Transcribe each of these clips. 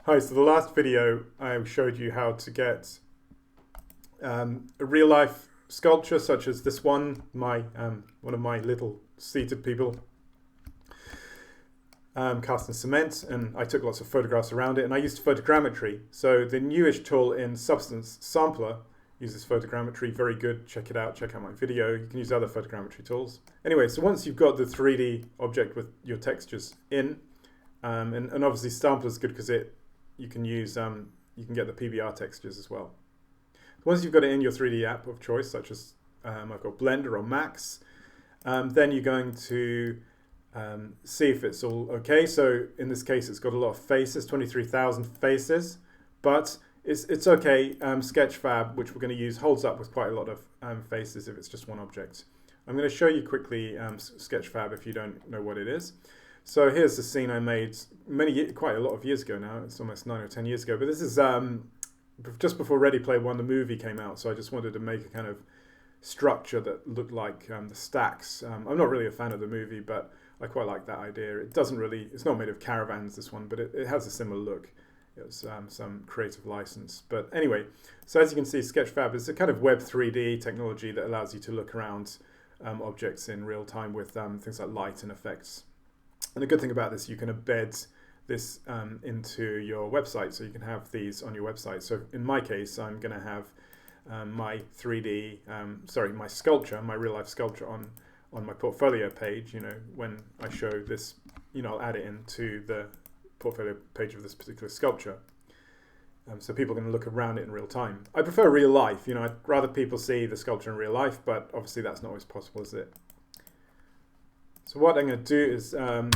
Hi, so the last video I showed you how to get a real life sculpture such as this one, one of my little seated people cast in cement, and I took lots of photographs around it, and I used photogrammetry. So the newish tool in Substance Sampler uses photogrammetry, very good, check it out, check out my video. You can use other photogrammetry tools. Anyway, so once you've got the 3D object with your textures in, and obviously Sampler is good because you can get the PBR textures as well. Once you've got it in your 3D app of choice, such as I've got Blender or Max, then you're going to see if it's all okay. So in this case, it's got a lot of faces, 23,000 faces, but it's okay. SketchFab, which we're going to use, holds up with quite a lot of faces if it's just one object. I'm going to show you quickly SketchFab if you don't know what it is. So here's the scene I made quite a lot of years ago now. It's almost 9 or 10 years ago. But this is just before Ready Player One, the movie, came out. So I just wanted to make a kind of structure that looked like the stacks. I'm not really a fan of the movie, but I quite like that idea. It's not made of caravans, this one, but it has a similar look. It was some creative license. But anyway, so as you can see, SketchFab is a kind of Web 3D technology that allows you to look around objects in real time with things like light and effects. And the good thing about this, you can embed this into your website, so you can have these on your website. So in my case, I'm going to have my sculpture, my real life sculpture on my portfolio page. When I show this, I'll add it into the portfolio page of this particular sculpture. So people can look around it in real time. I prefer real life. I'd rather people see the sculpture in real life, but obviously that's not always possible, is it? So what I'm going to do is, the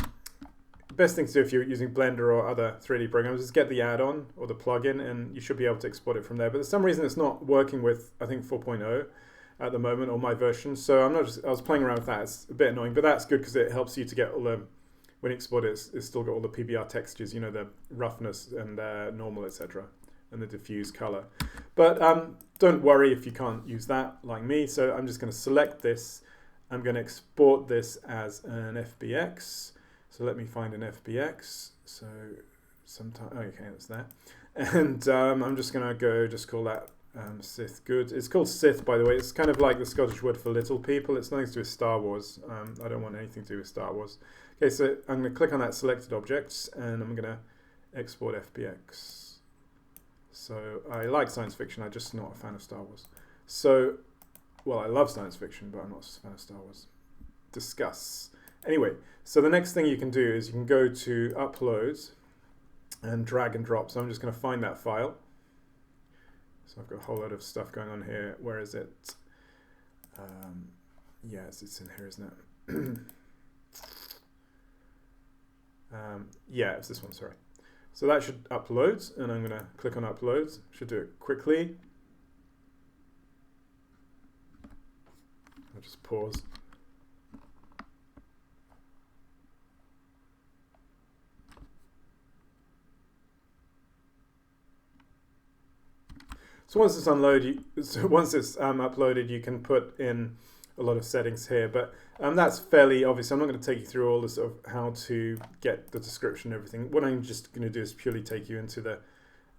best thing to do if you're using Blender or other 3D programs is get the add-on or the plugin, and you should be able to export it from there. But for some reason it's not working with, I think, 4.0 at the moment, or my version. So I was playing around with that. It's a bit annoying, but that's good because it helps you to get all the, when you export it, it's still got all the PBR textures, the roughness and normal, etc., and the diffuse color. But don't worry if you can't use that like me. So I'm just going to select this. I'm going to export this as an FBX. So let me find an FBX. So okay, that's that. And I'm just going to just call that Sith Good. It's called Sith, by the way. It's kind of like the Scottish word for little people. It's nothing to do with Star Wars. I don't want anything to do with Star Wars. Okay, so I'm going to click on that selected objects, and I'm going to export FBX. So I like science fiction. I'm just not a fan of Star Wars. So, well, I love science fiction, but I'm not a fan of Star Wars. Discuss. Anyway, so the next thing you can do is you can go to Upload and drag and drop. So I'm just going to find that file. So I've got a whole lot of stuff going on here. Where is it? Yes, it's in here, isn't it? Yeah, it's this one, sorry. So that should upload, and I'm going to click on Upload. Should do it quickly. I'll just pause. So once it's uploaded, you can put in a lot of settings here, but that's fairly obvious. I'm not going to take you through all this of how to get the description and everything. What I'm just going to do is purely take you into the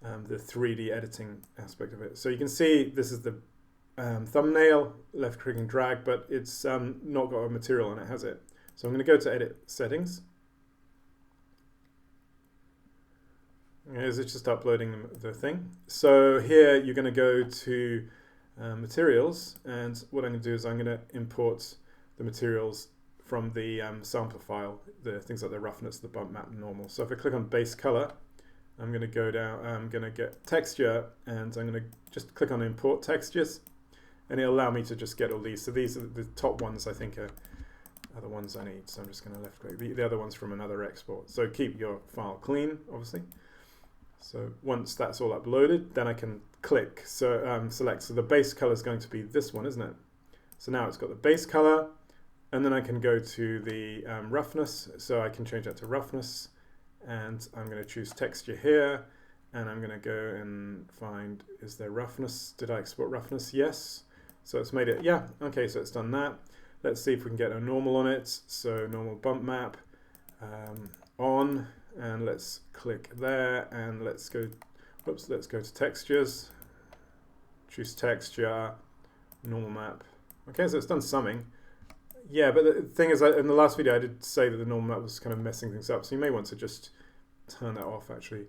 3D editing aspect of it. So you can see this is the thumbnail, left click and drag, but it's not got a material on it, has it? So I'm going to go to Edit Settings. It's just uploading the thing. So here you're going to go to Materials, and what I'm going to do is I'm going to import the materials from the sampler file, the things like the roughness, the bump map, and normal. So if I click on Base Color, I'm going to go down, I'm going to get Texture, and I'm going to just click on Import Textures, and it'll allow me to just get all these. So these are the top ones I think are the ones I need. So I'm just going to left click. The other ones from another export. So keep your file clean, obviously. So once that's all uploaded, then I can click, select. So the base color is going to be this one, isn't it? So now it's got the base color, and then I can go to the roughness. So I can change that to roughness, and I'm going to choose texture here, and I'm going to go and find, is there roughness? Did I export roughness? Yes. So it's made it, yeah, okay, so it's done that. Let's see if we can get a normal on it. So normal bump map on, and let's click there, and let's go to textures, choose texture, normal map. Okay, so it's done summing. Yeah, but the thing is, in the last video I did say that the normal map was kind of messing things up, so you may want to just turn that off actually.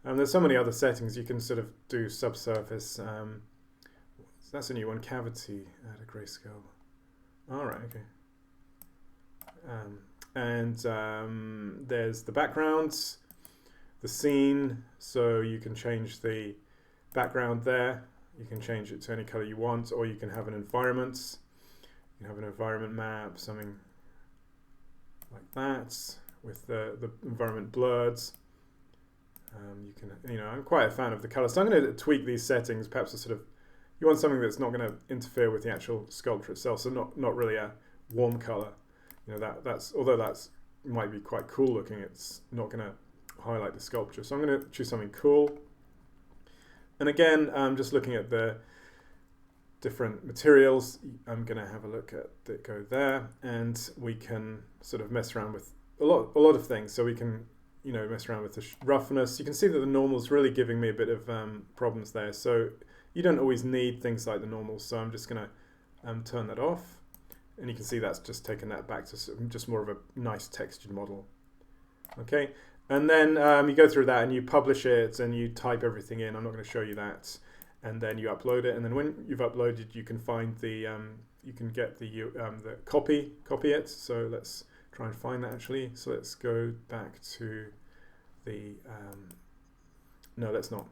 There's so many other settings. You can sort of do subsurface. So that's a new one. Cavity, add a grayscale. All right, okay. There's the backgrounds, the scene. So you can change the background there. You can change it to any color you want, or you can have an environment. You can have an environment map, something like that, with the environment blurred. You can, I'm quite a fan of the color, so I'm going to tweak these settings. Perhaps you want something that's not going to interfere with the actual sculpture itself, so not really a warm color. Although that's might be quite cool looking, it's not going to highlight the sculpture. So I'm going to choose something cool. And again, just looking at the different materials, I'm going to have a look at it, go there, and we can sort of mess around with a lot of things. So we can mess around with the roughness. You can see that the normal's really giving me a bit of problems there. So you don't always need things like the normal. So I'm just going to turn that off. And you can see that's just taken that back to just more of a nice textured model. Okay, and then you go through that and you publish it and you type everything in. I'm not going to show you that. And then you upload it. And then when you've uploaded, you can find you can get the copy it. So let's try and find that actually. So let's go back to the, no, let's not.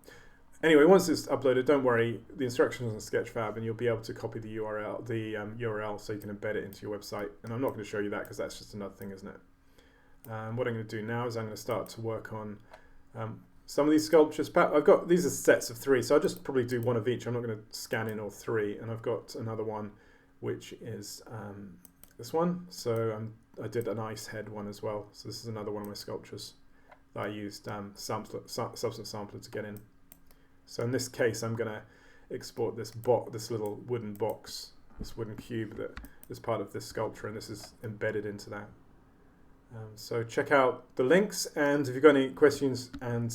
Anyway, once it's uploaded, don't worry, the instructions on SketchFab, and you'll be able to copy the URL, so you can embed it into your website. And I'm not going to show you that because that's just another thing, isn't it? What I'm going to do now is I'm going to start to work on some of these sculptures. I've got, these are sets of 3, so I'll just probably do one of each. I'm not going to scan in all 3. And I've got another one, which is this one. So I did an ice head one as well. So this is another one of my sculptures that I used substance sampler to get in. So in this case, I'm going to export this little wooden box, this wooden cube that is part of this sculpture, and this is embedded into that. So check out the links, and if you've got any questions and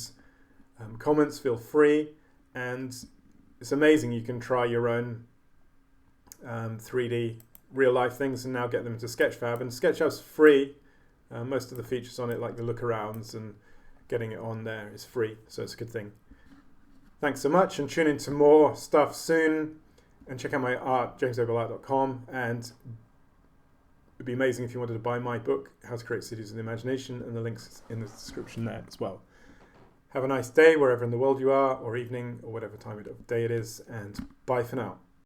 comments, feel free. And it's amazing, you can try your own 3D real-life things and now get them into SketchFab. And SketchFab's free. Most of the features on it, like the look-arounds and getting it on there, is free, so it's a good thing. Thanks so much, and tune into more stuff soon. And check out my art, jamesableart.com. And it'd be amazing if you wanted to buy my book, How to Create Cities in the Imagination, and the link's in the description there as well. Have a nice day wherever in the world you are, or evening, or whatever time of day it is, and bye for now.